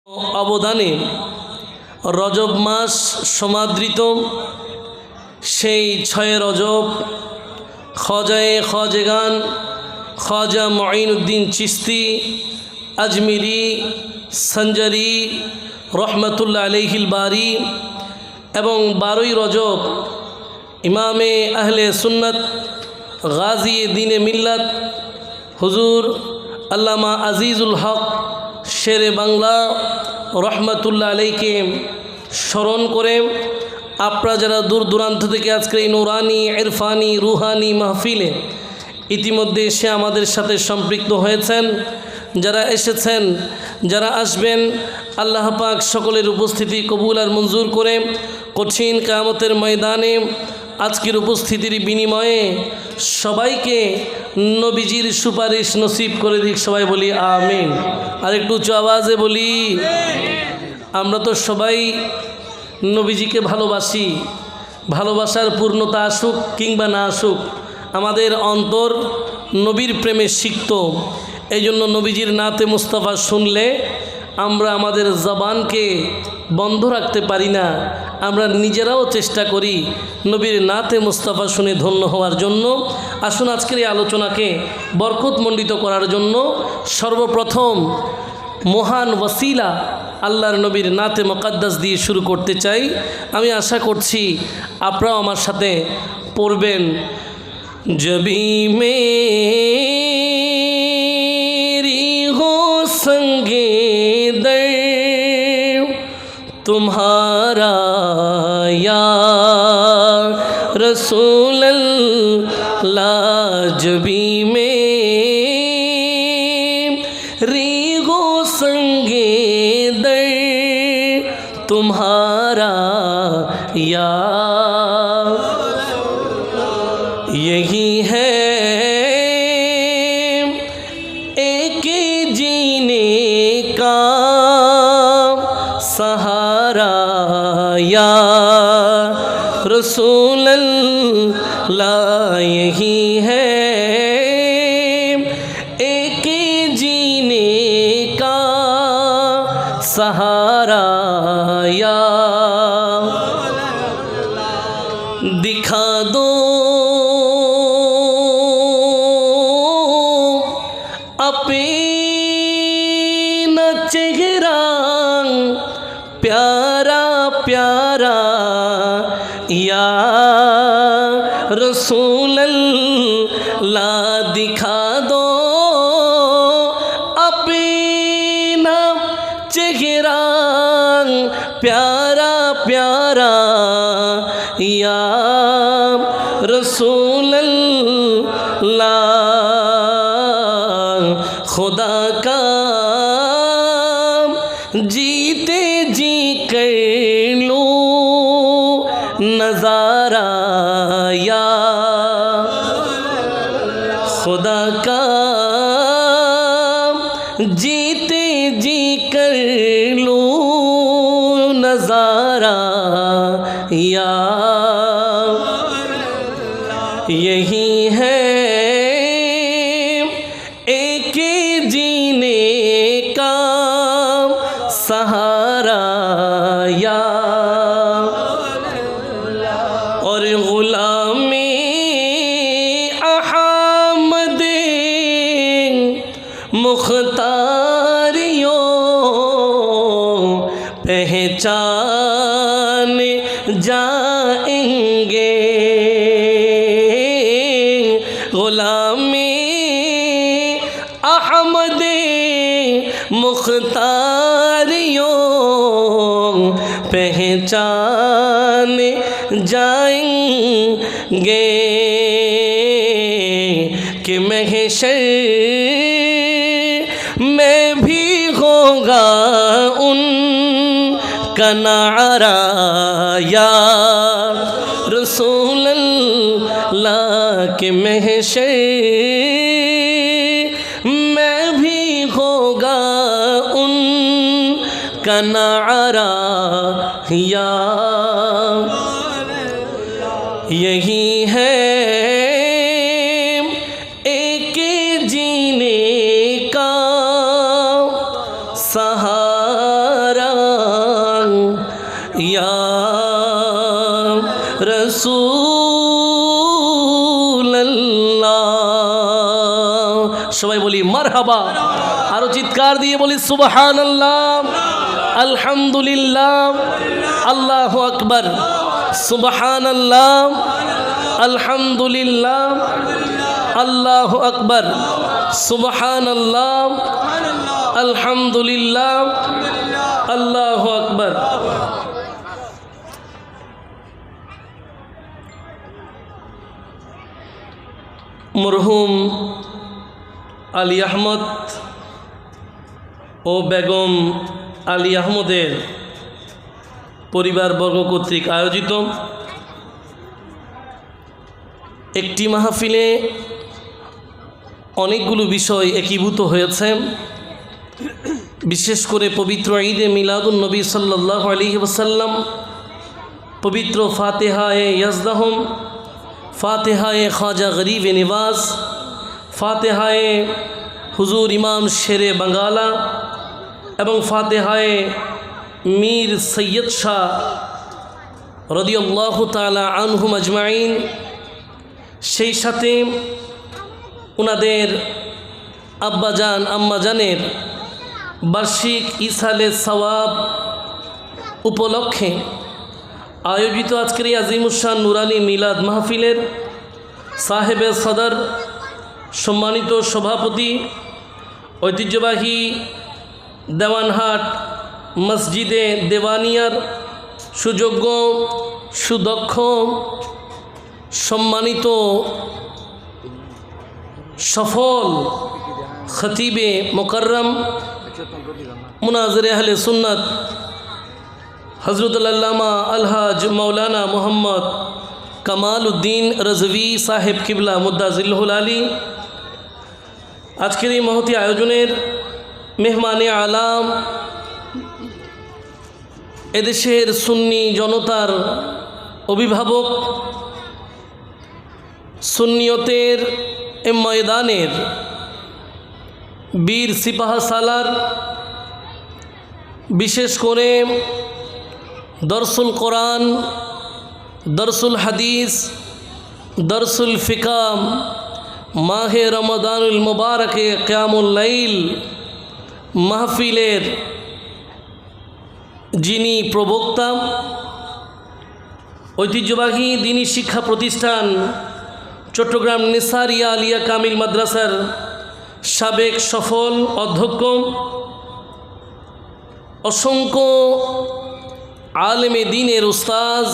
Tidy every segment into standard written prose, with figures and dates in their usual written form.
অবদানে রজব মাস সমাদৃত সেই 6 রজব খাজায়ে খাজগান খাজা মুঈনুদ্দিন চিশতি আজমিরি সঞ্জারি রহমতুল্লাহ আলাইহিল বারি এবং 12ই রজব ইমামে আহলে সুন্নাত গাজী দ্বীনে মিল্লাত হুজুর আল্লামা আজিজুল হক শেরে বাংলা রহমতুল্লাহ আলাইকে স্মরণ করে আপনারা যারা দূর দূরান্ত থেকে আজকের এই নুরানি ইরফানি রুহানি মাহফিলে ইতিমধ্যে এসে আমাদের সাথে সম্পৃক্ত হয়েছেন, যারা এসেছেন, যারা আসবেন, আল্লাহ পাক সকলের উপস্থিতি কবুল আর মঞ্জুর করে কঠিন কিয়ামতের ময়দানে আজকের উপস্থিতির বিনিময়ে সবাইকে নবীজির সুপারিশ নসিব করে দিক। সবাই বলি আমিন। আর একটু উচ্চ আওয়াজে বলি। আমরা তো সবাই নবীজিকে ভালোবাসি, ভালোবাসার পূর্ণতা আসুক কিংবা না আসুক, আমাদের অন্তর নবীর প্রেমে সিক্ত। এই জন্য নবীজির নাতে মুস্তাফা শুনলে আমরা আমাদের জবানকে বন্ধ রাখতে পারি না। আমরা নিজেরাও চেষ্টা করি নবীর নাতে মুস্তাফা শুনে ধন্য হওয়ার জন্য। আসুন আজকের এই আলোচনাকে বরকতমণ্ডিত করার জন্য সর্বপ্রথম মহান ওসিলা আল্লাহর নবীর নাতে মুকাদ্দাস দিয়ে শুরু করতে চাই। আমি আশা করছি আপনারাও আমার সাথে পড়বেন। জবি মেরি হো সঙ্গে দর तुम्हारा या रसूल अल्लाह, जबी मेरी हो संगे दर तुम्हारा या, यही है एक जीने का सहारा या रसूल अल्लाह, यही है एक जीने का सहारा या, दिखा दो अपना चेहरा प्यारा प्यारा या रसूल अल्लाह, दिखा दो अपना चेहरा प्यारा प्यारा या रसूल अल्लाह, खुदा का जीते जी कर लो नज़ारा या, खुदा का जीते जी कर लो नज़ारा या, यही है एक जीने का सहारा या, और गुलामी अहमद मुख्तारियों पहचान जाएंगे, गुलामी अहमद मुख्तारियों पहचान जाएंगे कि महशर में भी होगा उनका नारा या रसूल अल्लाह, के महशर में भी होगा उनका नारा या, यही है एक जीने का सहारा। রাসূলাল্লাহ। সবাই বলি মারহাবা, আরো চিৎকার দিয়ে বলি সুবহানাল্লাহ, আলহামদুলিল্লাহ, আল্লাহু আকবার, সুবহানাল্লাহ, আলহামদুলিল্লাহ, আল্লাহু আকবার, সুবহানাল্লাহ, আলহামদুলিল্লাহ, আল্লাহু আকবার। মরহুম আলী আহমদ ও বেগম আলী আহমদের পরিবারবর্গ কর্তৃক আয়োজিত একটি মাহফিলে অনেকগুলো বিষয় একীভূত হয়েছে। বিশেষ করে পবিত্র ঈদে মিলাদুন নবী সাল্লাল্লাহু আলাইহি ওয়াসাল্লাম, পবিত্র ফাতিহায়ে ইয়াজদাহুম, ফাতিহায়ে খাজা গরিব নিবাস, ফাতিহায়ে হুজুর ইমাম শেরে বাঙ্গালা এবং ফাতিহায়ে মীর সৈয়দ শাহ রাদিয়াল্লাহু তাআলা আনহুম আজমাইন। সেই সাথে ওনাদের আব্বাজান আম্মাজানের বার্ষিক ইসালে সওয়াব উপলক্ষে আয়োজিত আজকের এই আজিমুশান নুরানি মিলাদ মাহফিলের সাহেবে সদর, সম্মানিত সভাপতি, ঐতিহ্যবাহী দেওয়ানহাট মসজিদে দেওয়ানিয়ার সুযোগ্য সুদক্ষ সম্মানিত সফল খতিবে মুকররম মুনাজির আহলে সুন্নাত হযরতুল আল্লামা আলহাজ মৌলানা মোহাম্মদ কামাল উদ্দিন রাজভী সাহেব কিবলা মুদ্দাজিল্লাহুল আলী, আজকের এই মহতি আয়োজনের মেহমানে আলাম, এদেশের সুন্নি জনতার অভিভাবক, সুন্নিয়তের এ ময়দানের বীর সিপাহ সালার, বিশেষ করে দরসুল কোরআন, দরসুল হাদিস, দরসুল ফিকাম, মাহে রমাদানুল মুবারকে কিয়ামুল লাইল মাহফিলের যিনি প্রবক্তা, ঐতিহ্যবাহী দ্বীনি শিক্ষা প্রতিষ্ঠান চট্টগ্রাম নিসারিয়া আলিয়া কামিল মাদ্রাসার সাবেক সফল অধ্যক্ষ, অসংখ্য আলেমে দ্বীনের উস্তাজ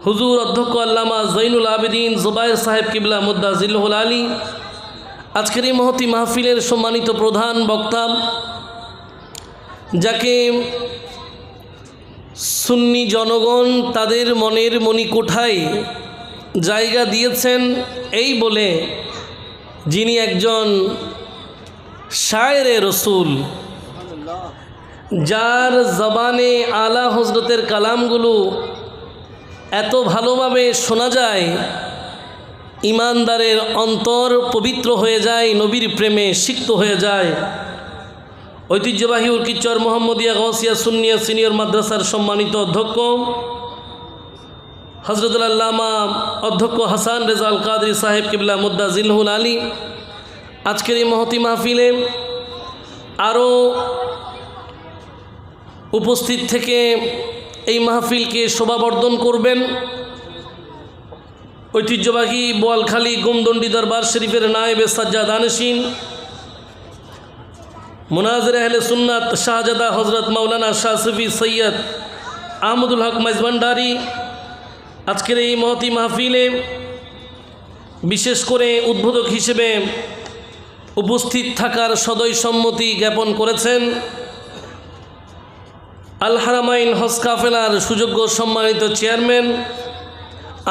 হুজুর অধ্যক্ষ আল্লামা জৈনুল আবেদিন জুবায়ের সাহেব কিবলা মুদ্দাজিল্লাহুল আলী, আজকের এই মহতি মাহফিলের সম্মানিত প্রধান বক্তা, যাকে সুন্নি জনগণ তাদের মনের মণিকোঠায় জায়গা দিয়েছেন এই বলে, যিনি একজন শায়েরে রসুল, যার জবানে আলা হজরতের কালামগুলো এত ভালোভাবে শোনা যায়, ইমানদারের অন্তর পবিত্র হয়ে যায়, নবীর প্রেমে সিক্ত হয়ে যায়। ঐতিহ্যবাহী উরকিচর মোহাম্মদিয়া গাউসিয়া সুন্নিয়া সিনিয়র মাদ্রাসার সম্মানিত অধ্যক্ষ হযরতুল আল্লামা অধ্যক্ষ হাসান রেজা আল কাদরি সাহেব কিবলা মুদ্দাজিল্লাহুল আলী, আজকের এই মহতি মাহফিলে আরও উপস্থিত থেকে এই মাহফিলকে শোভাবর্ধন করবেন ঐতিহ্যবাহী বোয়ালখালী গোমদণ্ডী দরবার শরীফের নায়েবে সাজ্জাদ আনশিন মুনাজির আহলে সুন্নাত শাহজাদা হজরত মাওলানা শাহ সুফি সৈয়দ আহমদুল হক মাইজভান্ডারি। আজকের এই মহতি মাহফিলে বিশেষ করে উদ্বোধক হিসেবে উপস্থিত থাকার সদয় সম্মতি জ্ঞাপন করেছেন আল হারামাইন হজ কাফেলার সুযোগ্য সম্মানিত চেয়ারম্যান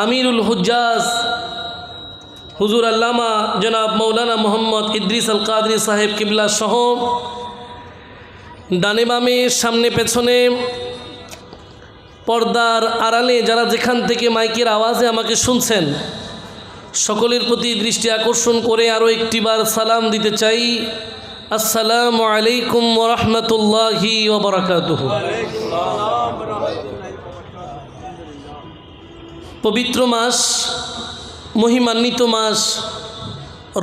আমিরুল হুজ্জাজ হুজুর আল্লামা জনাব মৌলানা মোহাম্মদ ইদ্রিস আল কাদরি সাহেব কিবলা সহ ডানে বামে সামনে পেছনে পর্দার আড়ালে যারা যেখান থেকে মাইকের আওয়াজে আমাকে শুনছেন, সকলের প্রতি দৃষ্টি আকর্ষণ করে আরও একটিবার সালাম দিতে চাই। আসসালামু আলাইকুম ওয়া রাহমাতুল্লাহি ওয়া বারাকাতুহু। পবিত্র মাস, মহিমান্বিত মাস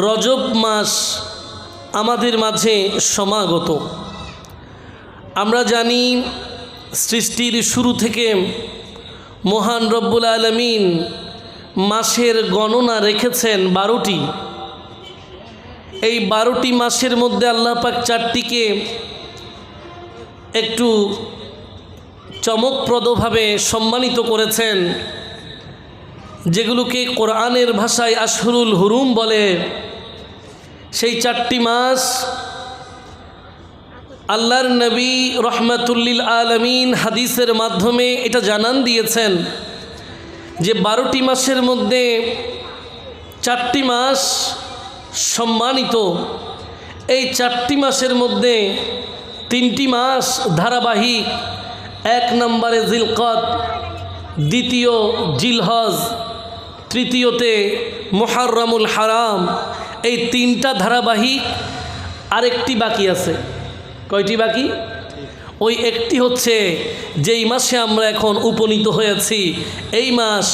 রজব মাস আমাদের মাঝে সমাগত। আমরা জানি সৃষ্টির শুরু থেকে মহান রব্বুল আলামিন মাসের গণনা রেখেছেন 12টি। এই 12টি মাসের মধ্যে আল্লাহ পাক 4টিকে একটু চমকপ্রদভাবে সম্মানিত করেছেন, যেগুলোকে কোরআনের ভাষায় আশহুরুল হুরুম বলে। সেই 4টি মাস আল্লাহর নবী রহমাতুল্লিল আলামিন হাদিসের মাধ্যমে এটা জানান দিয়েছেন যে 12টি মাসের মধ্যে 4টি মাস সম্মানিত। এই 4টি মাসের মধ্যে 3টি মাস ধারাবাহিক। 1 নম্বরে জিলকদ, দ্বিতীয় জিলহজ, তৃতীয়তে মুহররমুল হারাম। এই 3টা ধারাবাহিক, আরেকটি বাকি আছে। কয়টি বাকি? ওই একটি হচ্ছে যেই মাসে আমরা এখন উপনীত হয়েছি, এই মাস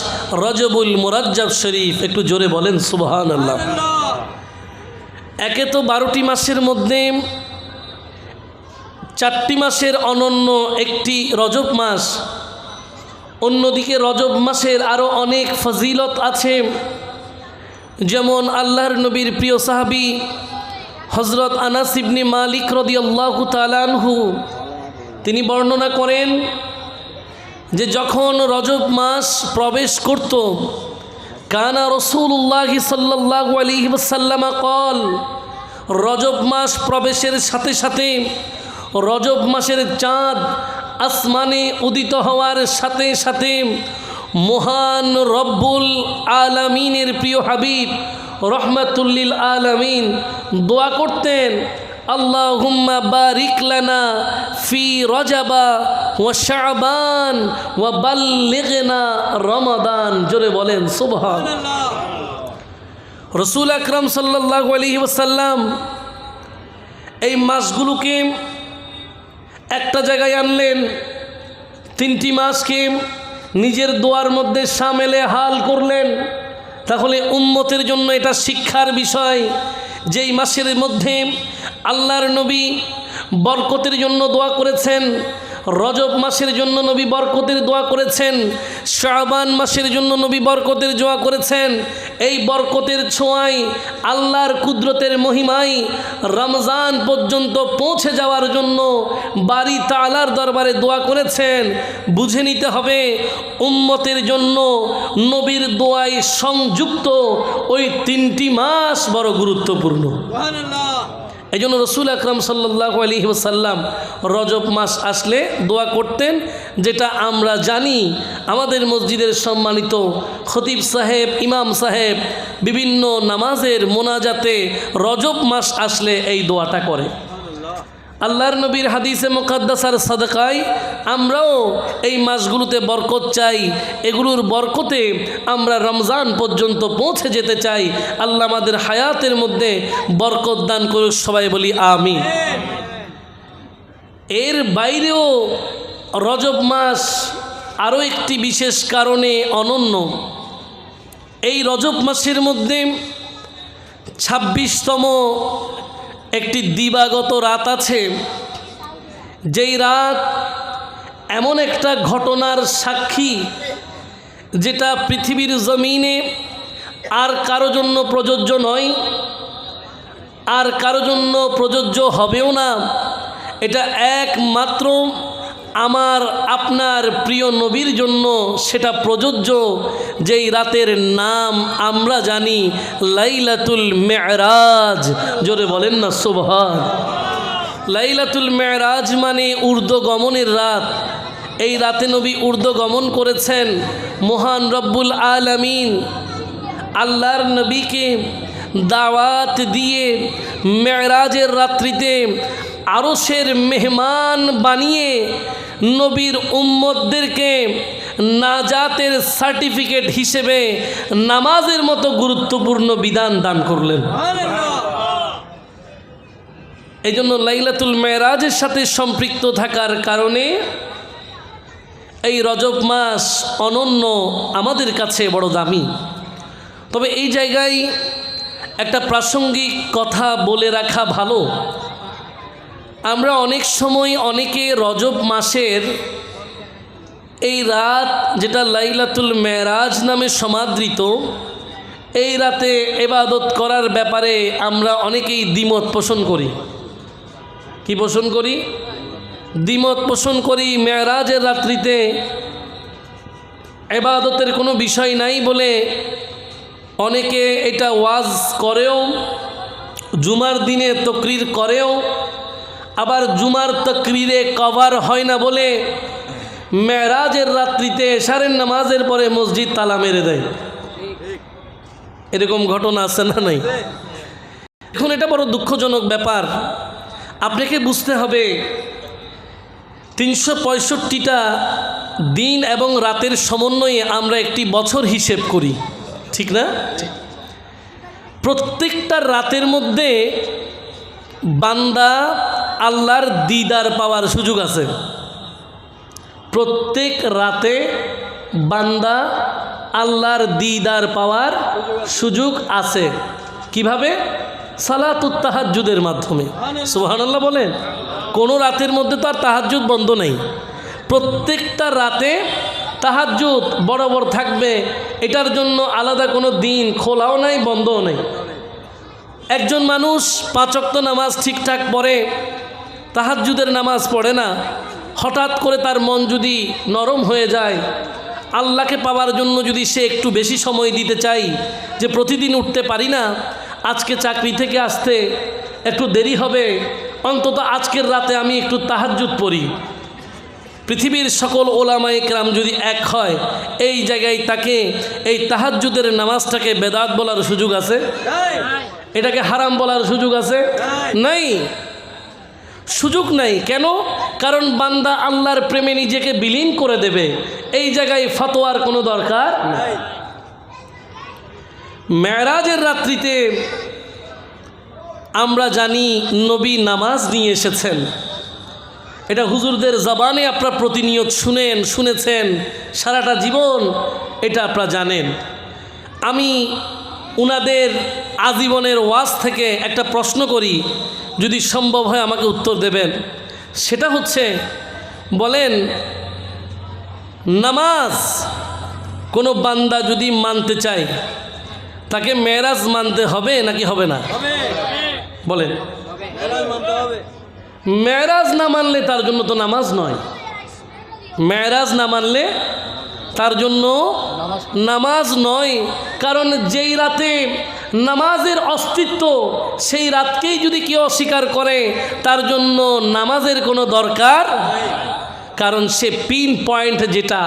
রজবুল মুরাজ্জাব শরীফ। একটু জোরে বলেন সুবহানাল্লাহ। একে তো 12টি মাসের মধ্যে 4টি মাসের অনন্য একটি রজব মাস, অন্যদিকে রজব মাসের আরও অনেক ফজিলত আছে। যেমন আল্লাহর নবীর প্রিয় সাহাবী হযরত আনাস ইবনে মালিক রাদিয়াল্লাহু তাআলা আনহু তিনি বর্ণনা করেন যে যখন রজব মাস প্রবেশ করত, কানা রাসূলুল্লাহ সাল্লাল্লাহু আলাইহি ওয়াসাল্লাম قال, রজব মাস প্রবেশের সাথে সাথে রজব মাসের চাঁদ আসমানে উদিত হওয়ার সাথে সাথে মহান রব্বুল আলামিনের প্রিয় হাবিব রহমাতুল্লিল আলামিন দোয়া করতেন, আল্লাহুম্মা বারিক লানা ফি রজবা ওয়া শাবান ওয়া বাল্লিগনা রমাদান। জোরে বলেন সুবহানাল্লাহ। রাসূল আকরাম সাল্লাল্লাহু আলাইহি ওয়াসাল্লাম এই মাসগুলোকে একটা জায়গায় আনলেন, 3টি মাসকে নিজের দোয়ার মধ্যে শামেলে হাল করলেন। তাহলে উম্মতের জন্য এটা শিক্ষার বিষয়। যেই মাসের মধ্যে আল্লাহর নবী বরকতের জন্য দোয়া করেছেন, রজব মাসের জন্য নবী বরকতের দোয়া করেছেন, শাবান মাসের জন্য নবী বরকতের দোয়া করেছেন। এই বরকতের ছোঁয়ায় আল্লাহর কুদরতের মহিমায় রমজান পর্যন্ত পৌঁছে যাওয়ার জন্য বারি তাআলার দরবারে দোয়া করেছেন। বুঝে নিতে হবে উম্মতের জন্য নবীর দোয়ায় সংযুক্ত ওই 3টি মাস বড় গুরুত্বপূর্ণ। সুবহানাল্লাহ। এই জন্য রসুল আকরাম সাল্লাল্লাহু আলাইহি ওয়াসাল্লাম রজব মাস আসলে দোয়া করতেন, যেটা আমরা জানি আমাদের মসজিদের সম্মানিত খতিব সাহেব, ইমাম সাহেব বিভিন্ন নামাজের মোনাজাতে রজব মাস আসলে এই দোয়াটা করে। আল্লাহর নবীর হাদিসে মুকাদ্দাসার সাদকায় আমরাও এই মাসগুলোতে বরকত চাই, এগুলোর বরকতে আমরা রমজান পর্যন্ত পৌঁছে যেতে চাই। আল্লাহ আমাদের হায়াতের মধ্যে বরকত দান করে, সবাই বলি আমিন। এর বাইরেও রজব মাস আরও একটি বিশেষ কারণে অনন্য। এই রজব মাসের মধ্যে 26তম একটি দিবাগত রাত আছে, যেই রাত এমন একটা ঘটনার সাক্ষী যেটা পৃথিবীর জমিনে আর কারো জন্য প্রযোজ্য নয়, আর কারো জন্য প্রযোজ্য হবেও না। এটা একমাত্র আমার আপনার প্রিয় নবীর জন্য সেটা প্রযোজ্য, যেই রাতের নাম আমরা জানি লাইলাতুল মেরাজ। জোরে বলেন না সুবহান। লাইলাতুল মেরাজ মানে ঊর্ধ্বগমনের রাত। এই রাতে নবী ঊর্ধ্বগমন করেছেন। মহান রব্বুল আলামিন আল্লাহর নবীকে দাওয়াত দিয়ে মেরাজের রাত্রিতে আরশের মেহমান বানিয়ে নবীর উম্মতদেরকে নাজাতের সার্টিফিকেট হিসেবে নামাজের মতো গুরুত্বপূর্ণ বিধান দান করলেন। এই জন্য লাইলাতুল মেরাজের সাথে সম্পৃক্ত থাকার কারণে এই রজব মাস অনন্য, আমাদের কাছে বড় দামি। তবে এই জায়গায় একটা প্রাসঙ্গিক কথা বলে রাখা ভালো। আমরা অনেক সময় অনেকে রজব মাসের এই রাত, যেটা লাইলাতুল মেরাজ নামে সমাদৃত, এই রাতে ইবাদত করার ব্যাপারে আমরা অনেকেই দ্বিমত পোষণ করি। কি পোষণ করি? দ্বিমত পোষণ করি। মেরাজের রাত্রিতে ইবাদতের কোনো বিষয় নাই বলে অনেকে এটা ওয়াজ করেও, জুমার দিনে তাকরীর করেও, আবার জুমার তাকরীরে কভার হয় না বলে মেরাজের রাত্রিতে এশারের নামাজের পরে মসজিদ তালা মেরে দেয়। এরকম ঘটনা আছে না নাই? এখন এটা বড় দুঃখজনক ব্যাপার। আপনাকে বুঝতে হবে 365টা দিন এবং রাতের সমন্বয়ে আমরা একটি বছর হিসেব করি, ঠিক না? প্রত্যেকটা রাতের মধ্যে বান্দা আল্লাহর দিদার পাওয়ার সুযোগ আছে। প্রত্যেক রাতে বান্দা আল্লাহর দিদার পাওয়ার সুযোগ আছে। কিভাবে? সালাতুত তাহাজ্জুদের মাধ্যমে। সুবহানাল্লাহ বলেন। কোনো রাতের মধ্যে তো আর তাহাজ্জুদ বন্ধ নেই। প্রত্যেকটা রাতে তাহাজ্জুদ বরাবর থাকবে, এটার জন্য আলাদা কোনো দিন খোলাও নাই, বন্ধও নেই। একজন মানুষ 5 ওয়াক্ত নামাজ ঠিকঠাক পড়ে, তাহাজ্জুদের নামাজ পড়ে না, হঠাৎ করে তার মন যদি নরম হয়ে যায়, আল্লাহকে পাওয়ার জন্য যদি সে একটু বেশি সময় দিতে চাই, যে প্রতিদিন উঠতে পারি না, আজকে চাকরি থেকে আসতে একটু দেরি হবে, অন্তত আজকের রাতে আমি একটু তাহাজ্জুদ পড়ি। পৃথিবীর সকল ওলামায়ে কেরাম যদি এক হয়, এই জায়গায় তাকে এই তাহাজ্জুদের নামাজটাকে বেদাত বলার সুযোগ আছে? এটাকে হারাম বলার সুযোগ আছে? নাই, সুযোগ নাই। কেন? কারণ বান্দা আল্লাহর প্রেমে নিজেকে বিলীন করে দেবে। এই জায়গায় ফতোয়ার কোনো দরকার নাই। মেরাজের রাত্রিতে আমরা জানি নবী নামাজ নিয়ে এসেছেন। এটা হুজুরদের জবানে আপনারা প্রতিনিয়ত শুনেছেন সারাটা জীবন, এটা আপনারা জানেন। আমি উনাদের আজীবনের ওয়াজ থেকে একটা প্রশ্ন করি, যদি সম্ভব হয় আমাকে উত্তর দেবেন। সেটা হচ্ছে, বলেন নামাজ কোনো বান্দা যদি মানতে চায়, তাকে মেরাজ মানতে হবে নাকি হবে না? বলেন। মেরাজ না মানলে তার জন্য তো নামাজ নয়। মেরাজ না মানলে তার জন্য নামাজ নয়। কারণ যেই রাতে নামাজের অস্তিত্ব, সেই রাতকেই যদি কেউ অস্বীকার করে, তার জন্য নামাজের কোনো দরকার। কারণ সে পিন পয়েন্ট, যেটা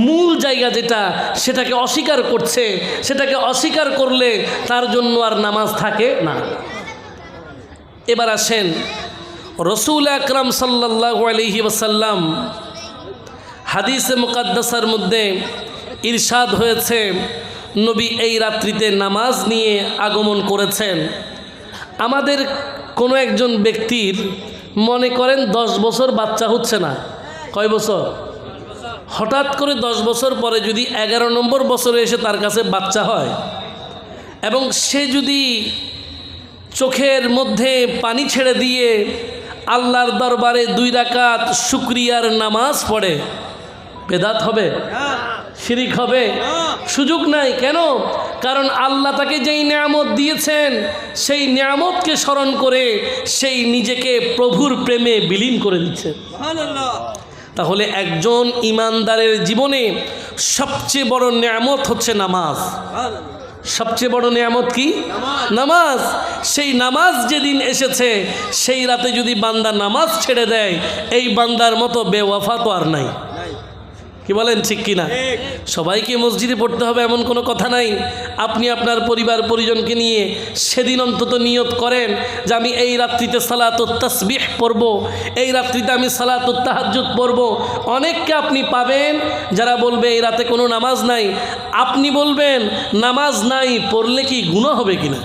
মূল জায়গা, যেটা সেটাকে অস্বীকার করছে, সেটাকে অস্বীকার করলে তার জন্য আর নামাজ থাকে না। এবার আসেন, রসুল আকরাম সাল্লাল্লাহু আলাইহি ওয়াসাল্লাম হাদিসে মুকাদ্দাসার মধ্যে ইরশাদ হয়েছে, নবী এই রাত্রিতে নামাজ নিয়ে আগমন করেছেন। আমাদের কোনো একজন ব্যক্তির মনে করেন 10 বছর বাচ্চা হচ্ছে না, কয় বছর? হঠাৎ করে 10 বছর পরে যদি 11 নম্বর বছরে এসে তার কাছে বাচ্চা হয়, এবং সে যদি চোখের মধ্যে পানি ছেড়ে দিয়ে আল্লাহর দরবারে 2 রাকাত শুকরিয়ার নামাজ পড়ে, বেদাত হবে? শিরিক হবে? সুযোগ নাই। কেন? কারণ আল্লাহ তাকে যেই নিয়ামত দিয়েছেন, সেই নিয়ামতকে স্মরণ করে সেই নিজেকে প্রভুর প্রেমে বিলীন করে দিচ্ছে। তাহলে একজন ইমানদারের জীবনে সবচেয়ে বড় নিয়ামত হচ্ছে নামাজ। সবচেয়ে বড় নিয়ামত কি? নামাজ। সেই নামাজ যেদিন এসেছে, সেই রাতে যদি বান্দা নামাজ ছেড়ে দেয়, এই বান্দার মতো বেওয়াফা তো আর নাই। কি বলেন, ঠিক কিনা? সবাইকে মসজিদে পড়তে হবে এমন কোনো কথা নাই। আপনি আপনার পরিবার পরিজনকে নিয়ে সেদিন অন্তত নিয়ত করেন যে আমি এই রাত্রিতে সালাতুত তাসবিহ পড়ব, এই রাত্রিতে আমি সালাতুত তাহাজ্জুদ পড়ব। অনেককে আপনি পাবেন যারা বলবে এই রাতে কোনো নামাজ নাই। আপনি বলবেন নামাজ নাই, পড়লে কি গুনাহ হবে কিনা?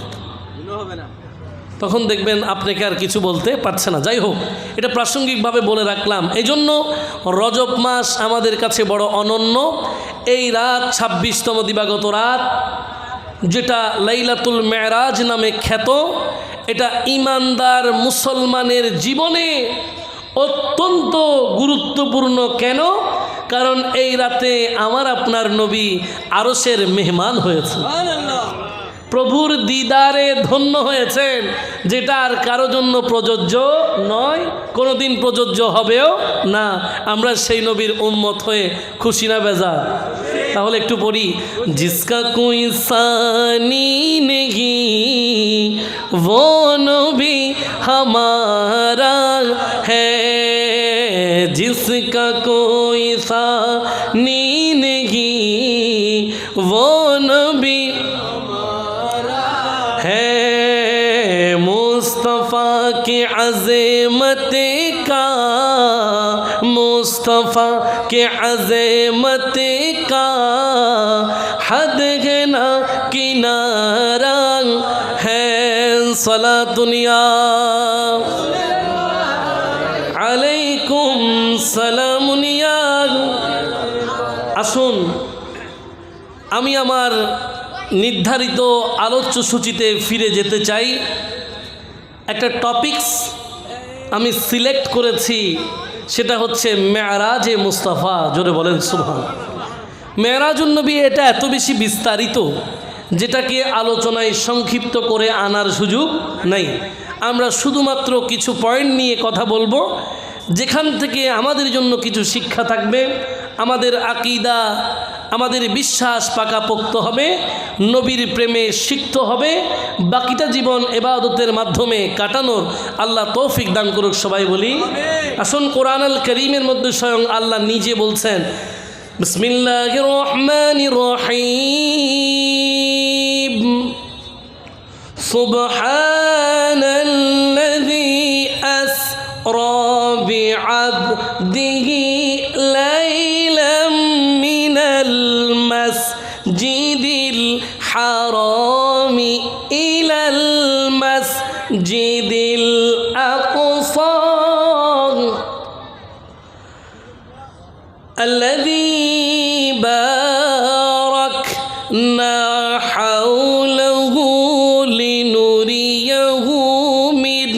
তখন দেখবেন আপনাকে আর কিছু বলতে পারছে না। যাই হোক, এটা প্রাসঙ্গিকভাবে বলে রাখলাম। এই জন্য রজব মাস আমাদের কাছে বড় অনন্য। এই রাত 26তম দিবাগত রাত, যেটা লাইলাতুল মেরাজ নামে খ্যাত, এটা ঈমানদার মুসলমানের জীবনে অত্যন্ত গুরুত্বপূর্ণ। কেন? কারণ এই রাতে আমার আপনার নবী আরশের মেহমান হয়েছে, প্রভুর দিদারে ধন্য হয়েছেন, যেটা আর কারো জন্য প্রযোজ্য নয়, কোনোদিন প্রযোজ্য হবেও না। আমরা সেই নবীর উম্মত হয়ে খুশি না বেজার? তাহলে একটু পড়ি, জিসকা কোই সানি নেহি वो नबी हमारा है, जिसका कोई सानी नहीं वो नबी है, मुस्तफ़ा की अज़मत का, मुस्तफ़ा के अज़मत का हद है ना किनारा है, सलातुनिया अलैकुम सलामुनिया। আসুন আমি আমার নির্ধারিত আলোচ্য সূচিতে ফিরে যেতে চাই। একটা টপিকস আমি সিলেক্ট করেছি, সেটা হচ্ছে মেরাজে মুস্তাফা। জোরে বলেন সুবহান। মেরাজুন নবী এটা এত বেশি বিস্তারিত, যেটাকে আলোচনায় সংক্ষিপ্ত করে আনার সুযোগ নাই। আমরা শুধুমাত্র কিছু পয়েন্ট নিয়ে কথা বলবো, যেখান থেকে আমাদের জন্য কিছু শিক্ষা থাকবে, আমাদের আকীদা, আমাদের বিশ্বাস পাকাপোক্ত হবে, নবীর প্রেমে সিক্ত হবে, বাকিটা জীবন ইবাদতের মাধ্যমে কাটানোর আল্লাহ তৌফিক দান করুক। সবাই বলি আসুন। কোরআন আল কারীমের মধ্যে স্বয়ং আল্লাহ নিজে বলছেন, বিসমিল্লাহির রহমানির রহিম, সুবহানাল্লাযী আসরা বিআবদিহি লাইলাম মিনাল মাসজিদিল হারামি ইলাল মাসজিদিল আকসা الذي باركنا حوله لنريه من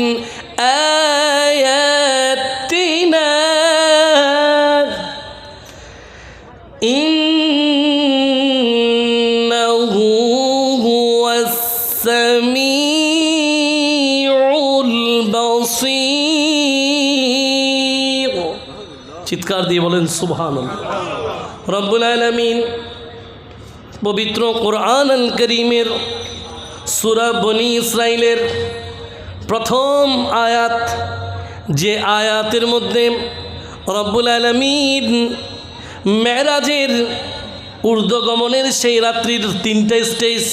آياتنا إنه هو السميع البصير। চিৎকার দিয়ে বলেন সুবহানাল্লাহ। রব্বুল আলামিন পবিত্র কোরআন আল কারীমের সূরা বনী ইসরাইলের প্রথম আয়াত, যে আয়াতের মধ্যে রব্বুল আলামিন মেরাজের ঊর্ধ্বগমনের সেই রাত্রির তিনটা স্টেজ,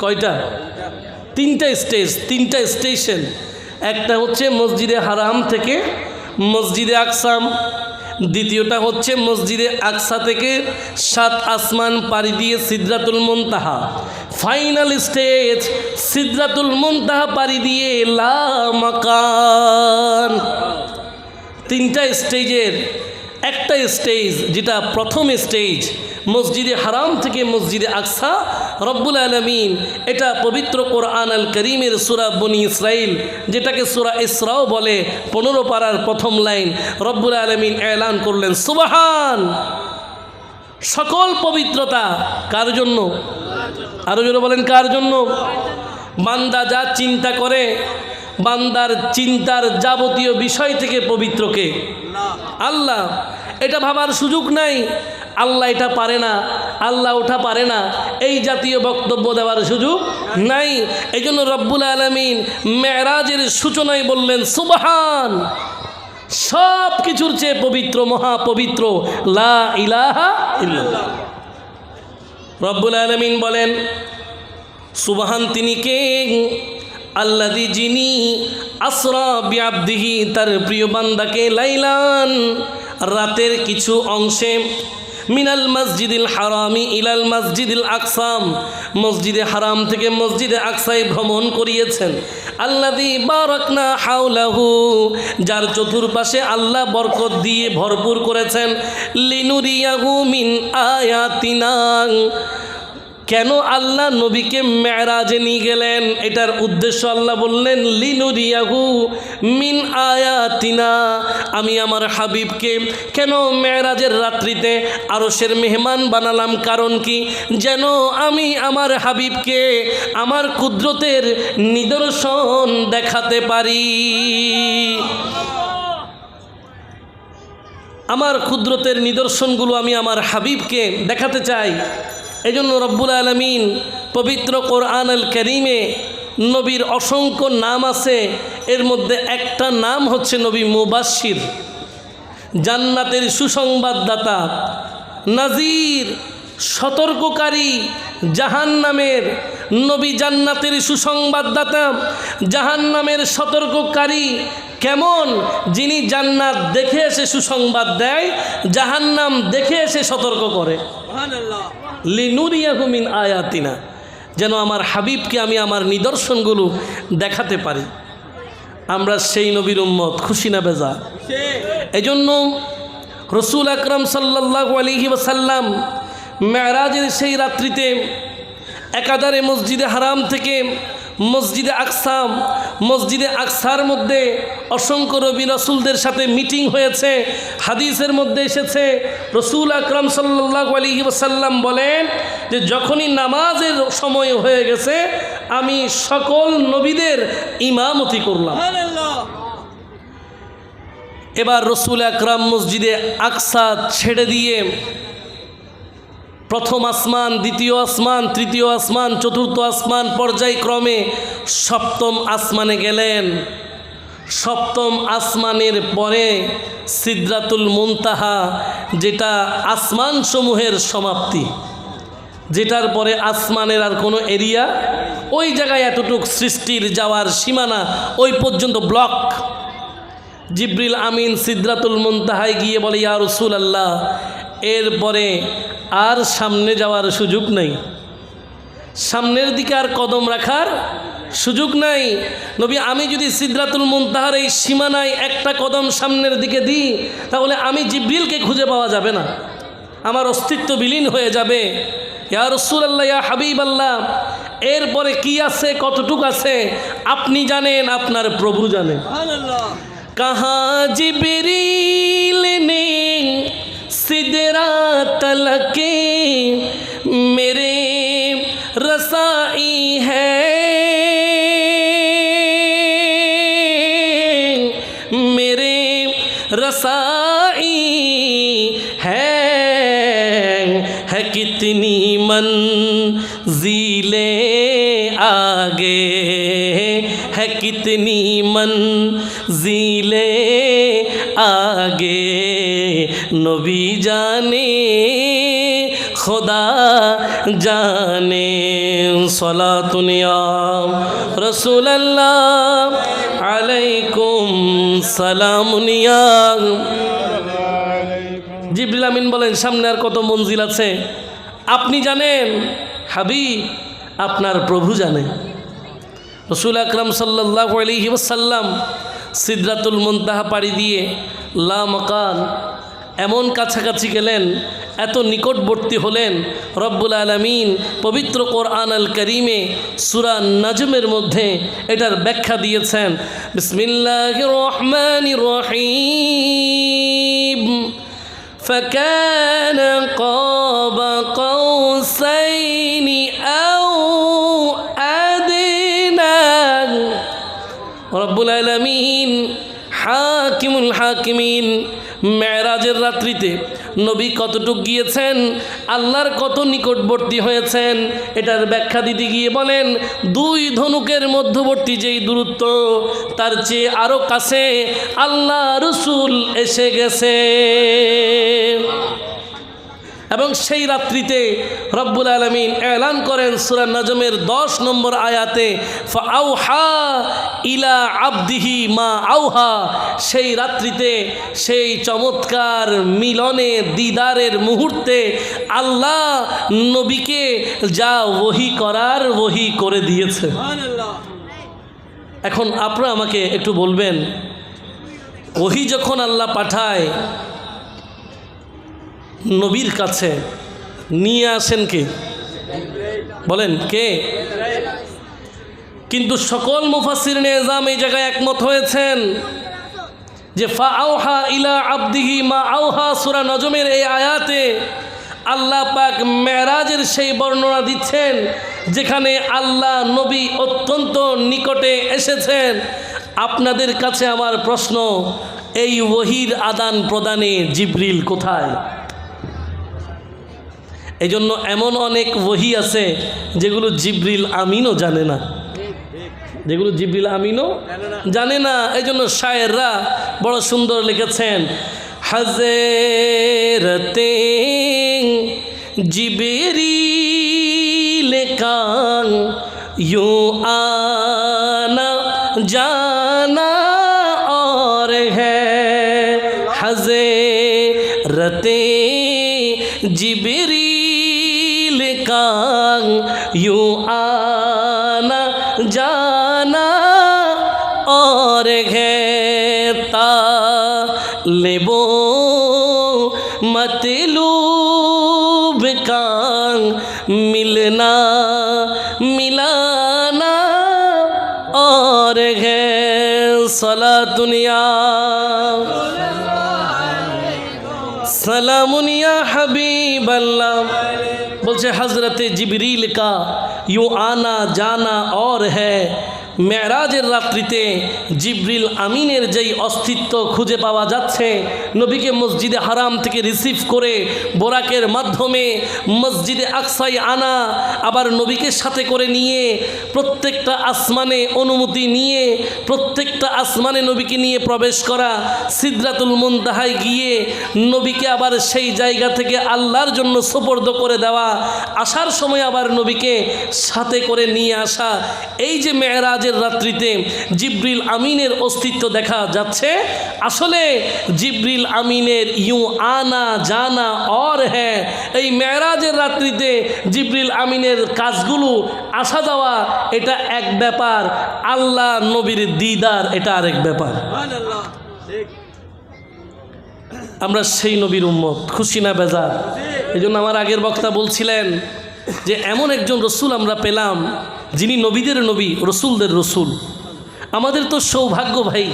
কয়টা? তিনটা স্টেজ, তিনটা স্টেশন। একটা হচ্ছে মসজিদে হারাম থেকে মসজিদে আকসা, দ্বিতীয়টা হচ্ছে মসজিদে আকসা থেকে 7 আসমান পাড়ি দিয়ে সিদরাতুল মুনতাহা, ফাইনাল স্টেজ সিদরাতুল মুনতাহা পাড়ি দিয়ে লা মাকান। তিনটা স্টেজের একটা স্টেজ, যেটা প্রথম স্টেজ মসজিদে হারাম থেকে মসজিদে আকসা, রব্বুল আলামিন এটা পবিত্র কোরআন আল কারীমের সূরা বনী ইসরাইল, যেটাকে সূরা ইসরাও বলে, 15 পারার প্রথম লাইন রব্বুল আলামিন এলান করলেন সুবহান। সকল পবিত্রতা কার জন্য? আরো জোরে বলেন কার জন্য? বান্দা যা চিন্তা করে, বান্দার চিন্তার যাবতীয় বিষয় থেকে পবিত্রকে আল্লাহ। এটা ভাবার সুযোগ নাই আল্লাহ এটা পারে না, আল্লাহ ওঠা পারে না, এই জাতীয় বক্তব্য দেওয়ার সুযোগ নাই। এই জন্য রব্বুল আলামিন মেরাজের সূচনায় বললেন সুবহান, সব কিছুর চেয়ে পবিত্র, মহাপবিত্র, লা ইলাহা ইল্লাল্লাহ। রব্বুল আলামিন বলেন সুবহান তিনি কে? আল্লাযী, যিনি আসরা বিআবদিহি, তার প্রিয় বান্দাকে লাইলান, রাতের কিছু অংশে, মিনাল মসজিদিল হারামি ইলাল মসজিদিল আকসাম, মসজিদে হারাম থেকে মসজিদে আকসায় ভ্রমণ করিয়েছেন। আল্লাযী বারাকনা হাওলাহু, যার চতুর্পাশে আল্লাহ বরকত দিয়ে ভরপুর করেছেন। লিনুরিয়াহু মিন আয়াতিনা, কেন আল্লাহ নবীকে মেরাজে নিয়ে গেলেন? এটার উদ্দেশ্য আল্লাহ বললেন লিনুরিয়াহু মিন আয়াতিনা, আমি আমার হাবিবকে কেন মেরাজের রাত্রিতে আরশের মেহমান বানালাম? কারণ কি? যেন আমি আমার হাবিবকে আমার কুদরতের নিদর্শন দেখাতে পারি। আমার কুদরতের নিদর্শনগুলো আমি আমার হাবিবকে দেখাতে চাই। এজন্য রব্বুল আলামিন পবিত্র কোরআন আল কারীমে নবীর অসংখ্য নাম আছে, এর মধ্যে একটা নাম হচ্ছে নবী মুবাশশির, জান্নাতের সুসংবাদদাতা, নাজির সতর্ককারী জাহান্নামের। নবী জান্নাতের সুসংবাদদাতা, জাহান্নামের সতর্ককারী। কেমন? যিনি জান্নাত দেখে এসে সুসংবাদ দেয়, জাহান্নাম দেখে এসে সতর্ক করে। সুবহানাল্লাহ। লিনুরিয়াহু মিন আয়াতিনা, যেন আমার হাবিবকে আমি আমার নিদর্শনগুলো দেখাতে পারি। আমরা সেই নবীর উম্মত, খুশি না বেজা? এজন্য রসুল আকরাম সাল্লাল্লাহু আলাইহি ওয়াসাল্লাম মেরাজের সেই রাত্রিতে একাধারে মসজিদে হারাম থেকে মসজিদে আকসা, মসজিদে আকসার মধ্যে অসংখ্য নবী রাসূলদের সাথে মিটিং হয়েছে। হাদিসের মধ্যে এসেছে রসুল আকরাম সাল্লাল্লাহু আলাইহি ওয়াসাল্লাম বলেন যে যখনই নামাজের সময় হয়ে গেছে আমি সকল নবীদের ইমামতি করলাম। এবার রসুল আকরাম মসজিদে আকসা ছেড়ে দিয়ে প্রথম আসমান, দ্বিতীয় আসমান, তৃতীয় আসমান, চতুর্থ আসমান পর্যায়ক্রমে সপ্তম আসমানে গেলেন। সপ্তম আসমানের পরে সিদরাতুল মুনতাহা, যেটা আসমান সমূহের সমাপ্তি, যেটার পরে আসমানের আর কোনো এরিয়া, ওই জায়গায় এতটুক সৃষ্টির যাওয়ার সীমানা, ওই পর্যন্ত ব্লক। জিবরিল আমিন সিদরাতুল মুনতাহায় গিয়ে বলে, ইয়া রাসূলুল্লাহ, এরপরে আর সামনে যাওয়ার সুযোগ নাই, সামনের দিকে আর কদম রাখার সুযোগ নাই। নবী, আমি যদি সিদরাতুল মুনতাহার এই সীমানায় একটা কদম সামনের দিকে দিই, তাহলে আমি জিবরিলকে খুঁজে পাওয়া যাবে না, আমার অস্তিত্ব বিলীন হয়ে যাবে। ইয়া রাসূলুল্লাহ, ইয়া হাবিবাল্লাহ, এরপরে কি আছে, কতটুক আছে আপনি জানেন, আপনার প্রভু জানেন। সুবহানাল্লাহ। কাহা জিবরিল নে सिदरा तलके मेरे रसाई है, मेरे रसाई है कितनी मंजिले आगे, है कितनी मंजिले आगे, नबी जाने खुदा जाने। सलातुन या रसूल अल्लाह अलैकुम सलामुन या। জিবরিল আমিন বলেন, সামনে আর কত মঞ্জিল আছে আপনি জানেন, হাবিব আপনার প্রভু জানে। রসুল আকরাম সাল্লাল্লাহু আলাইহি ওয়াসাল্লাম সিদরাতুল মুনতাহা পাড়ি দিয়ে লা মাকান, এমন কাছাকাছি গেলেন, এত নিকটবর্তী হলেন, রব্বুল আলামিন পবিত্র কোরআন আল কারীমে সূরা নাজমের মধ্যে এটার ব্যাখ্যা দিয়েছেন। বিসমিল্লাহির রহমানির রহিম। فكان قاب قوسين أو أدنى। রব্বুল আলামিন হাকিমুল হাকিমিন মেরাজের রাত্রিতে নবী কতটুক গিয়েছেন, আল্লাহর কত নিকটবর্তী হয়েছেন, এটার ব্যাখ্যা দিতে গিয়ে বলেন, দুই ধনুকের মধ্যবর্তী যেই দূরত্ব, তার চেয়ে আরও কাছে আল্লাহ রসুল এসে গেছে। এবং সেই রাত্রিতে রব্বুল আলামিন এলান করেন সূরা নাজমের 10 নম্বর আয়াতে, ফাআউহা ইলা আবদিহি মা আউহা। সেই রাত্রিতে, সেই চমৎকার মিলনে দিদারের মুহূর্তে আল্লাহ নবীকে যা ওহী করার ওহী করে দিয়েছে। সুবহানাল্লাহ। এখন আপনারা আমাকে একটু বলবেন, ওহী যখন আল্লাহ পাঠায় নবীর কাছে, নিয়ে আসেন কে? বলেন কে? কিন্তু সকল মুফাসসিরিনে এযাম এই জায়গায় একমত হয়েছেন যে ফাআওহা ইলা আবদিহি মা আওহা, সূরা নজমের এই আয়াতে আল্লাহ পাক মেরাজের সেই বর্ণনা দিচ্ছেন যেখানে আল্লাহ নবী অত্যন্ত নিকটে এসেছেন। আপনাদের কাছে আমার প্রশ্ন, এই ওহীর আদান প্রদানে জিবরিল কোথায়? এই জন্য এমন অনেক ওহী আছে যেগুলো জিবরিল আমিনও জানে না, যেগুলো জিবরিল আমিনও জানে না। এই জন্য শায়েররা বড় সুন্দর লিখেছেন, হযরতে জিবরিল কা ইউ আনা জানা और है, हज़रते जिब्रील का यूं आना जाना और है, तालिबो मतलूब का मिलना मिलाना और है, सलातुनिया सलामुनिया हबीबल्लाह। বলছে হযরতে জিবরিল কা ইউ আনা জানা और है, মেরাজের রাত্রিতে জিবরিল আমিনের যেই অস্তিত্ব খুঁজে পাওয়া যাচ্ছে, নবীকে মসজিদে হারাম থেকে রিসিভ করে বোরাকের মাধ্যমে মসজিদে আকসায় আনা, আবার নবীকে সাথে করে নিয়ে প্রত্যেকটা আসমানে অনুমতি নিয়ে প্রত্যেকটা আসমানে নবীকে নিয়ে প্রবেশ করা, সিদরাতুল মুনতাহায় গিয়ে নবীকে আবার সেই জায়গা থেকে আল্লাহর জন্য সুপর্দ করে দেওয়া, আসার সময় আবার নবীকে সাথে করে নিয়ে আসা, এই যে মেরাজের রাত্রিতে জিবরিল আমিনের অস্তিত্ব দেখা যাচ্ছে, আসলে জিবরিল আমিনের ইউ আনা জানা और है, এই মেরাজের রাত্রিতে জিবরিল আমিনের কাজগুলো আসা যাওয়া এটা এক ব্যাপার, আল্লাহ নবীর দিদার এটা আরেক ব্যাপার। আমরা সেই নবীর উম্মত, খুশি না বেজার? এই জন্য আমার আগের বক্তা বলছিলেন যে এমন একজন রসুল আমরা পেলাম যিনি নবীদের নবী, রসুলদের রসুল। আমাদের তো সৌভাগ্য ভাই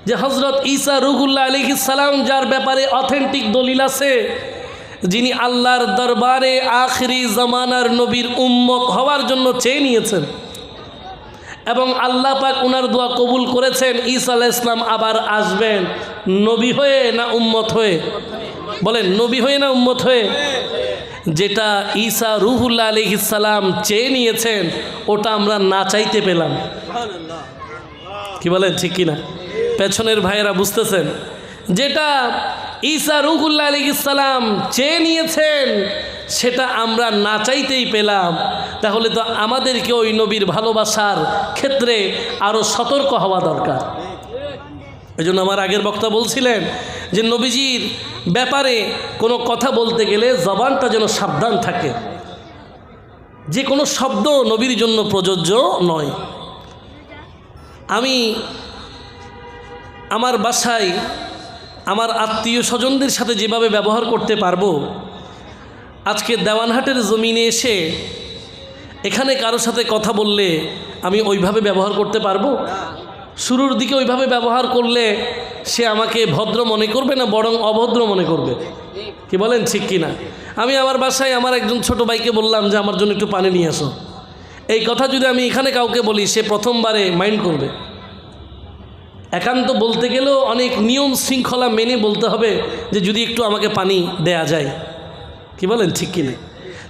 যে হযরত ঈসা রূহুল্লাহ আলাইহিস সালাম, যার ব্যাপারে অথেন্টিক দলিল আছে, যিনি আল্লাহর দরবারে আখিরি জামানার নবীর উম্মত হওয়ার জন্য চেয়ে নিয়েছেন এবং আল্লাহ পাক ওনার দোয়া কবুল করেছেন। ঈসা আলাইহিস সালাম আবার আসবেন নবী হয়ে না উম্মত হয়ে? বলেন, নবী হয়ে না উম্মত হয়ে? যেটা ঈসা রূহুল্লাহ আলাইহিস সালাম চেয়ে নিয়েছেন ওটা আমরা না চাইতে পেলাম। কি বলেন, ঠিক কিনা? পেছনের ভাইয়েরা বুঝতেছেন? যেটা ঈসা রূহুল্লাহ আলাইহিস সালাম চেয়ে নিয়েছেন সেটা আমরা না চাইতেই পেলাম। তাহলে তো আমাদেরকে ওই নবীর ভালোবাসার ক্ষেত্রে আরও সতর্ক হওয়া দরকার। এই জন্য আমার আগের বক্তা বলছিলেন যে নবীজির ব্যাপারে কোনো কথা বলতে গেলে জবানটা যেন সাবধান থাকে, যে কোনো শব্দ নবীর জন্য প্রযোজ্য নয়। আমি আমার বাসায় আমার আত্মীয় স্বজনদের সাথে যেভাবে ব্যবহার করতে পারবো, আজকে দেওয়ানহাটের জমিনে এসে এখানে কারো সাথে কথা বললে আমি ওইভাবে ব্যবহার করতে পারবো? শুরুর দিকে ওইভাবে ব্যবহার করলে সে আমাকে ভদ্র মনে করবে না বরং অভদ্র মনে করবে? কি বলেন, ঠিক কি না? আমি আমার বাসায় আমার একজন ছোট ভাইকে বললাম যে আমার জন্য একটু পানি নিয়ে আসো, এই কথা যদি আমি এখানে কাউকে বলি সে প্রথমবারে মাইন্ড করবে। একান্ত বলতে গেলেও অনেক নিয়ম শৃঙ্খলা মেনে বলতে হবে যে যদি একটু আমাকে পানি দেয়া যায়। কি বলেন, ঠিক কিনা?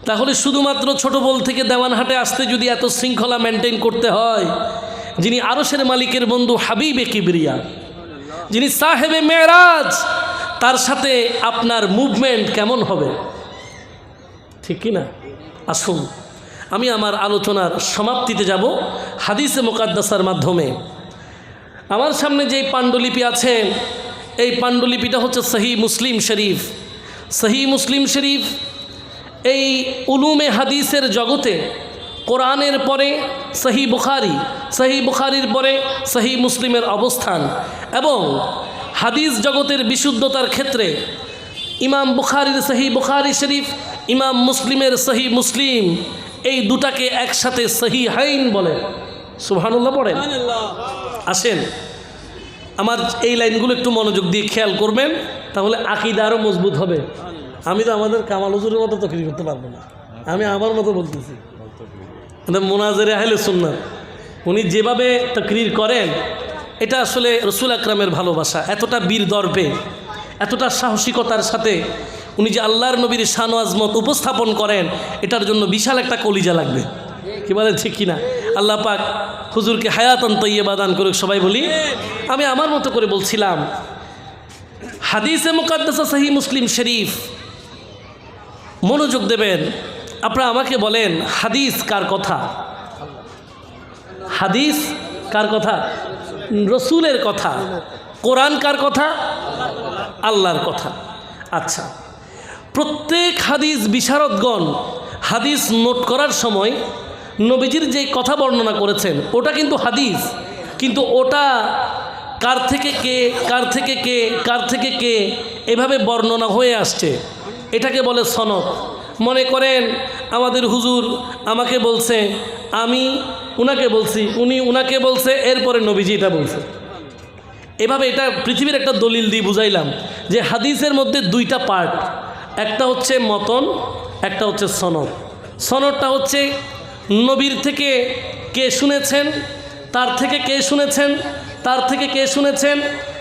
তাহলে শুধুমাত্র ছোট বল থেকে দেওয়ানহাটে আসতে যদি এত শৃঙ্খলা মেনটেন করতে হয়, যিনি আরশের মালিকের বন্ধু হাবিবে কিবরিয়া, যিনি সাহেবে মেরাজ, তার সাথে আপনার মুভমেন্ট কেমন হবে? ঠিক কিনা? আসুন আমি আমার আলোচনার সমাপ্তিতে যাব হাদিসে মুকাদ্দাসার মাধ্যমে। আমার সামনে যেই পাণ্ডুলিপি আছে এই পাণ্ডুলিপিটা হচ্ছে সহিহ মুসলিম শরীফ। সহিহ মুসলিম শরীফ এই উলুমে হাদিসের জগতে কোরআনের পরে সহি বুখারী, সহি বুখারীর পরে সহি মুসলিমের অবস্থান এবং হাদিস জগতের বিশুদ্ধতার ক্ষেত্রে ইমাম বুখারীর সহি বুখারী শরীফ, ইমাম মুসলিমের সহি মুসলিম, এই দুটাকে একসাথে সহিহাইন বলে। সুবহানাল্লাহ পড়েন। আসেন আমার এই লাইনগুলো একটু মনোযোগ দিয়ে খেয়াল করবেন, তাহলে আকীদা আরও মজবুত হবে। আমি তো আমাদের কামাল হুজুরের মতো তকরির করতে পারবো না, আমি আমার মতো বলতেছি। মুনাজিরে আহলে সুন্নাত উনি যেভাবে তকরির করেন, এটা আসলে রসুল আকরামের ভালোবাসা। এতটা বীর দর্পে, এতটা সাহসিকতার সাথে উনি যে আল্লাহর নবীর শান ও আজমত উপস্থাপন করেন, এটার জন্য বিশাল একটা কলিজা লাগবে। কি বলেন ঠিক কিনা? আল্লাহ পাক হুজুরকে হায়াতান তাইয়্যিবা দান করুক, সবাই বলি। আমি আমার মতো করে বলছিলাম, হাদিসে মুকাদ্দাসা সহি মুসলিম শরীফ, মনোযোগ দেবেন। আপনারা আমাকে বলেন, হাদিস কার কথা? হাদিস কার কথা? রসুলের কথা। কোরআন কার কথা? আল্লাহর কথা। আচ্ছা, প্রত্যেক হাদিস বিশারদগণ হাদিস নোট করার সময় নবীজির যে কথা বর্ণনা করেছেন ওটা কিন্তু হাদিস, কিন্তু ওটা কার থেকে কে, কার থেকে কে, কার থেকে কে এভাবে বর্ণনা হয়ে আসছে, এটাকে বলে সনদ। মনে করেন আমাদের হুজুর আমাকে বলছে, আমি উনাকে বলছি, উনি উনাকে বলছে, এরপরে নবীজি এটা বলছে। এভাবে এটা পৃথিবীর একটা দলিল দিয়ে বুঝাইলাম যে হাদিসের মধ্যে দুইটা পার্ট, একটা হচ্ছে মতন, একটা হচ্ছে সনদ। সনদটা হচ্ছে নবীর থেকে কে শুনেছেন, তার থেকে কে শুনেছেন, তার থেকে কে শুনেছেন,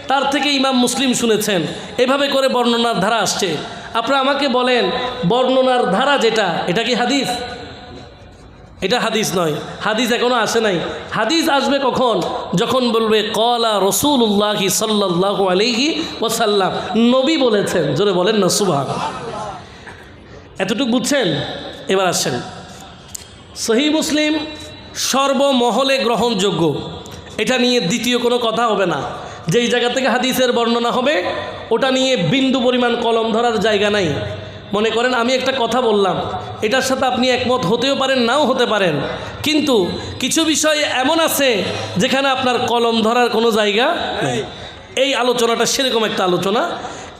তার থেকে ইমাম মুসলিম শুনেছেন, এভাবে করে বর্ণনার ধারা আসছে। আপনারা আমাকে বলেন, বর্ণনার ধারা যেটা, এটা কি হাদিস? এটা হাদিস নয়। হাদিস এখনো আসে নাই। হাদিস আসবে কখন? যখন বলবে ক্বালা রাসূলুল্লাহি সাল্লাল্লাহু আলাইহি ওয়াসাল্লাম, নবী বলেছেন। জোরে বলেন না সুবহানাল্লাহ। এতটুকু বুঝছেন? এবার আসেন, সহি মুসলিম সর্বমহলে গ্রহণযোগ্য, এটা নিয়ে দ্বিতীয় কোনো কথা হবে না। যেই জায়গা থেকে হাদিসের বর্ণনা হবে ওটা নিয়ে বিন্দু পরিমাণ কলম ধরার জায়গা নাই। মনে করেন আমি একটা কথা বললাম, এটার সাথে আপনি একমত হতেও পারেন, নাও হতে পারেন, কিন্তু কিছু বিষয় এমন আছে যেখানে আপনার কলম ধরার কোনো জায়গা নেই। এই আলোচনাটা সেরকম একটা আলোচনা।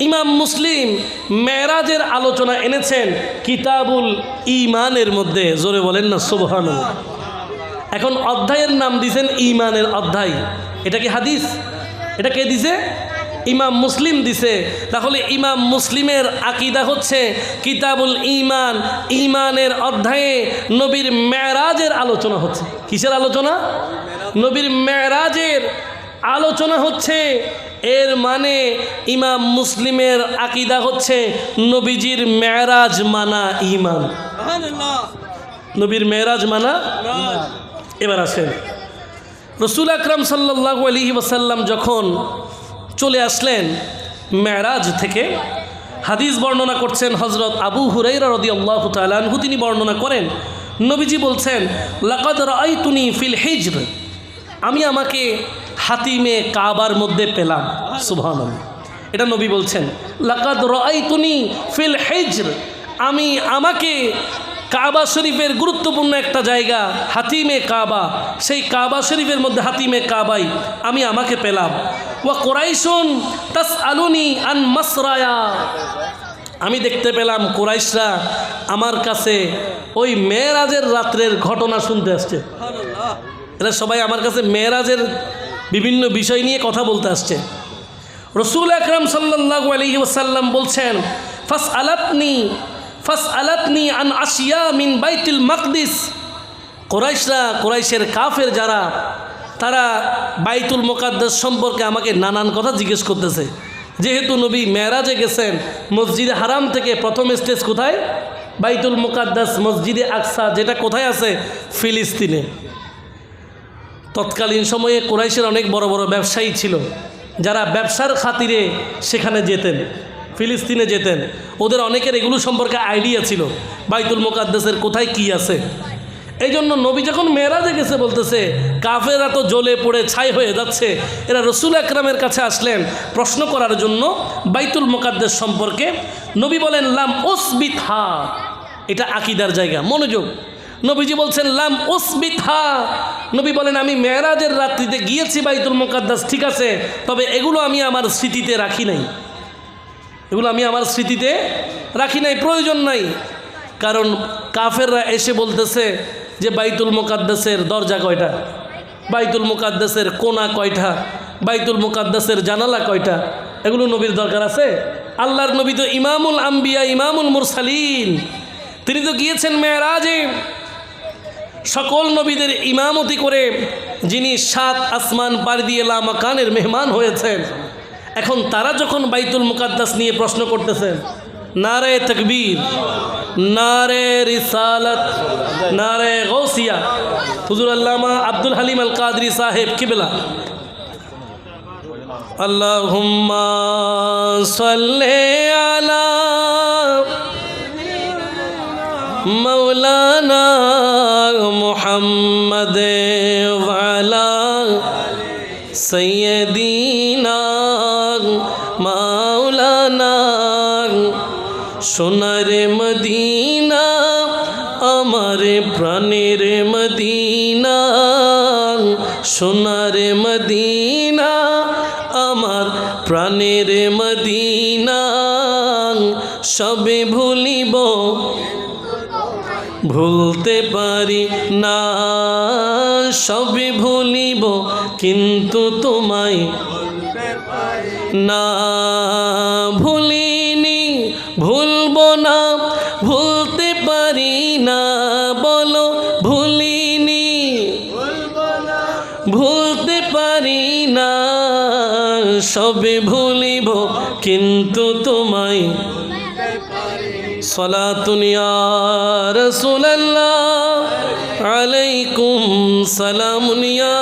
ইমাম মুসলিম মেরাজের আলোচনা এনেছেন কিতাবুল ঈমানের মধ্যে। জোরে বলেন না সুবহানাল্লাহ। এখন অধ্যায়ের নাম দিয়েছেন ঈমানের অধ্যায়। এটা কি হাদিস? এটা কে দিছে? ইমাম মুসলিম দিছে। তাহলে ইমাম মুসলিমের আকীদা হচ্ছে কিতাবুল ঈমান, ঈমানের অধ্যায়ে নবীর মেরাজের আলোচনা হচ্ছে। কিসের আলোচনা? নবীর মেরাজের আলোচনা হচ্ছে। এর মানে ইমাম মুসলিমের আকীদা হচ্ছে নবীজির মেরাজ মানা ঈমান, নবীর মেরাজ মানা। এবার আসেন, রসুল আকরাম সাল্লাল্লাহু আলাইহি ওয়াসাল্লাম যখন চলে আসলেন মেরাজ থেকে, হাদিস বর্ণনা করছেন হযরত আবু হুরায়রা রাদিয়াল্লাহু তাআলা আনহু। তিনি বর্ণনা করেন, নবীজি বলছেন, লাকাদ রাআইতুনি ফিল হিজর, আমি আমাকে হাতিমে কাবার মধ্যে পেলাম। সুবহানাল্লাহ। এটা নবী বলছেন, লাকাদ রাআইতুনি ফিল হিজর, আমি আমাকে কাবা শরীফের গুরুত্বপূর্ণ একটা জায়গা হাতিমে কাবা, সেই কাবা শরীফের মধ্যে হাতিমে কাবাই আমি আমাকে পেলাম। ওয়া কুরাইশুন তাসআলুনি আন মাসরায়া, আমি দেখতে পেলাম কুরাইশরা আমার কাছে ওই মেরাজের রাত্রের ঘটনা শুনতে আসছে। এরা সবাই আমার কাছে মেরাজের বিভিন্ন বিষয় নিয়ে কথা বলতে আসছে। রসুল আকরাম সাল্লাল্লাহু আলাইহি ওয়াসাল্লাম বলছেন, ফাসআলাতনি আন আশিয়া মিন বাইতুল মাকদিস। কুরাইশরা, কুরাইশের কাফের যারা, তারা বাইতুল মুকাদ্দাস সম্পর্কে আমাকে নানান কথা জিজ্ঞেস করতেছে। যেহেতু নবী মেরাজে গেছেন, মসজিদে হারাম থেকে প্রথম স্টেজ কোথায়? বাইতুল মুকাদ্দাস, মসজিদে আকসা, যেটা কোথায় আছে? ফিলিস্তিনে। তৎকালীন সময়ে কুরাইশের অনেক বড় বড় ব্যবসায়ী ছিল, যারা ব্যবসার খাতিরে সেখানে যেতেন, ফিলিস্তিনে যেতেন। ওদের অনেকের এগুলো সম্পর্কে আইডিয়া ছিল, বাইতুল মুকাদ্দাসের কোথায় কি আছে। এই জন্য নবী যখন মেরাজে গেছে বলতেছে, কাফেররা তো জ্বলে পড়ে ছাই হয়ে যাচ্ছে, এরা রসুল আকরামের কাছে আসলেন প্রশ্ন করার জন্য বাইতুল মুকাদ্দাস সম্পর্কে। নবী বলেন, লাম উসবিতহা, এটা আকীদার জায়গা। মনোযোগ, নবীজি বলছেন লাম উসবিতহা, নবী বলেন আমি মেরাজের রাত্রিতে গিয়েছি বাইতুল মুকাদ্দাস, ঠিক আছে, তবে এগুলো আমি আমার স্মৃতিতে রাখি নাই, এগুলো আমি আমার স্মৃতিতে রাখি নাই, প্রয়োজন নাই। কারণ কাফেররা এসে বলতেছে যে বাইতুল মুকাদ্দাসের দরজা কয়টা, বাইতুল মুকাদ্দাসের কোনা কয়টা, বাইতুল মুকাদ্দাসের জানালা কয়টা, এগুলো নবীর দরকার আছে? আল্লাহর নবী তো ইমামুল আম্বিয়া, ইমামুল মুরসালিন, তিনি তো গিয়েছেন মেরাজে, সকল নবীদের ইমামতি করে, যিনি 7 আসমান পাড়ি দিয়ে লামাকানের মেহমান হয়েছেন। এখন তারা যখন বাইতুল মুকাদ্দাস নিয়ে প্রশ্ন করতেছেন, নারে তাকবীর, নারে রিসালাত, নারে গৌসিয়া, হুজুর আল্লামা আব্দুল হালিম আল কাদরি সাহেব কিবলা, আল্লাহুম্মা সাল্লি আলা মাওলানা মুহাম্মদ ওয়া আলা সাইয়্যিদিনা মাওলানা। সোনার মদিনা আমার প্রাণের মদিনা, সোনার মদিনা আমার প্রাণের মদিনা, সবে ভুলিব ভুলতে পারি না, সবে ভুলিব কিন্তু তোমায় না, ভুলিনি ভুলব না, ভুলতে পারি না, বলো ভুলিনি ভুলতে পারি না, সবে ভুলিব কিন্তু তোমায়। সালাতুন ইয়া রাসূলুল্লাহ আলাইকুম সালামুন ইয়া।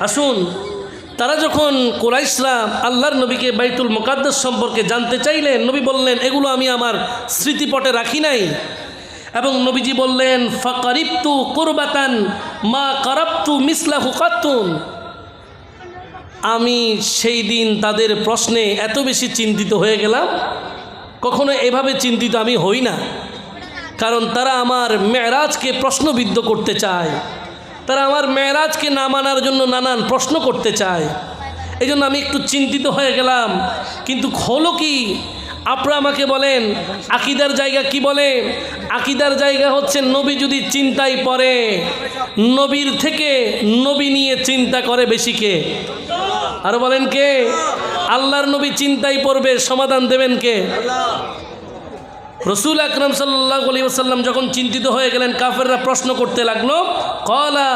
আসুন, তারা যখন কুরাইশরা আল্লাহর নবীকে বাইতুল মুকাদ্দাস সম্পর্কে জানতে চাইলেন, নবী বললেন এগুলো আমি আমার স্মৃতিপটে রাখি নাই। এবং নবীজি বললেন ফাকারিবতু কুরবাতান মা কারাবতু মিসলাহু কাত্তুন, আমি সেই দিন তাদের প্রশ্নে এত বেশি চিন্তিত হয়ে গেলাম, কখনো এভাবে চিন্তিত আমি হই না। কারণ তারা আমার মেরাজকে প্রশ্নবিদ্ধ করতে চায়, তারা আমার মেরাজকে না মানার জন্য নানান প্রশ্ন করতে চায়, এই জন্য আমি একটু চিন্তিত হয়ে গেলাম। কিন্তু হলো কি, আপনারা আমাকে বলেন আকিদার জায়গা কি বলে? আকিদার জায়গা হচ্ছে নবী যদি চিন্তায় পড়ে, নবীর থেকে নবী নিয়ে চিন্তা করে বেশি কে? আর বলেন কে? আল্লাহর নবী চিন্তায় পড়বে, সমাধান দেবেন কে? রসুল আকরাম সাল্লাল্লাহু আলাইহি ওয়াসাল্লাম যখন চিন্তিত হয়ে গেলেন, কাফেররা প্রশ্ন করতে লাগলো, ক্বালা,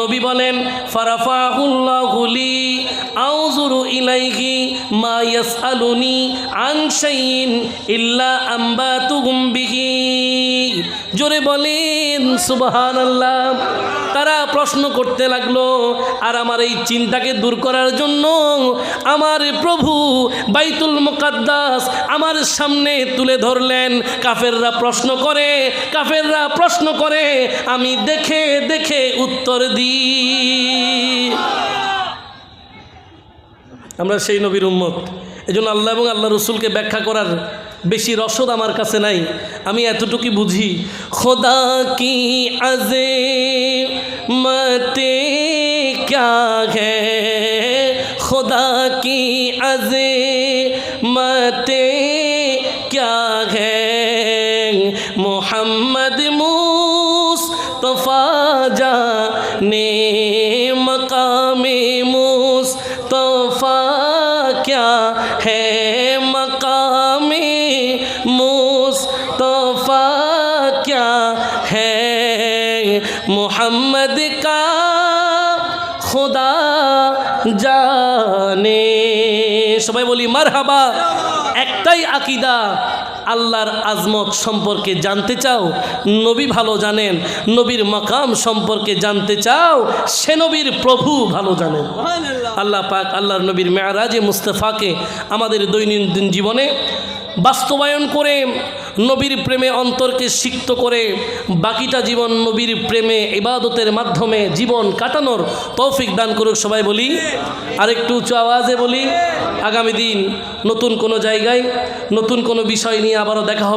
নবী বলেন ফারাফাহুল্লাহু লি আউযুরু ইলাইহি মা ইয়াসআলুনি আন শাইইন ইল্লা আমবাতুহুম বিহি। জোরে বলেন সুবহানাল্লাহ। তারা প্রশ্ন করতে লাগলো, আর আমার এই চিন্তাকে দূর করার জন্য আমার প্রভু বাইতুল মুকাদ্দাস আমার সামনে তুলে ধরলেন। কাফেররা প্রশ্ন করে, কাফেররা প্রশ্ন করে, আমি দেখে দেখে উত্তর দিই। আমরা সেই নবীর উম্মত, এজন্য আল্লাহ এবং আল্লাহ রসুলকে ব্যাখ্যা করার বেশি রসদ আমার কাছে নাই। আমি এতটুকু বুঝি, খোদা কি আযমতে ক্যা হ্যায়, খোদা কি আযমতে ক্যা হ্যায়, মোহাম্মদ মুস্তফা জানে মকামে মুস্তফা ক্যা হ্যায়, মকামে মুস্তফা ক্যা হ্যায়, মোহাম্মদ কা খুদা জানে। সবাই বলি মারহাবা। একটাই আকীদা, আল্লাহর আজমত সম্পর্কে জানতে চাও, নবী ভালো জানেন। নবীর মাকাম সম্পর্কে জানতে চাও, সে নবীর প্রভু ভালো জানেন। আল্লাহ পাক আল্লাহর নবীর মেরাজে মুস্তাফাকে আমাদের দৈনন্দিন জীবনে বাস্তবায়ন করে, নবীর প্রেমে অন্তরকে সিক্ত করে বাকিটা জীবন নবীর প্রেমে ইবাদতের মাধ্যমে জীবন কাটানোর তৌফিক দান করুক। সবাই বলি, আরেকটু উঁচু আওয়াজে বলি। আগামী দিন নতুন কোনো জায়গায় নতুন কোনো বিষয় নিয়ে আবারও দেখা হবে।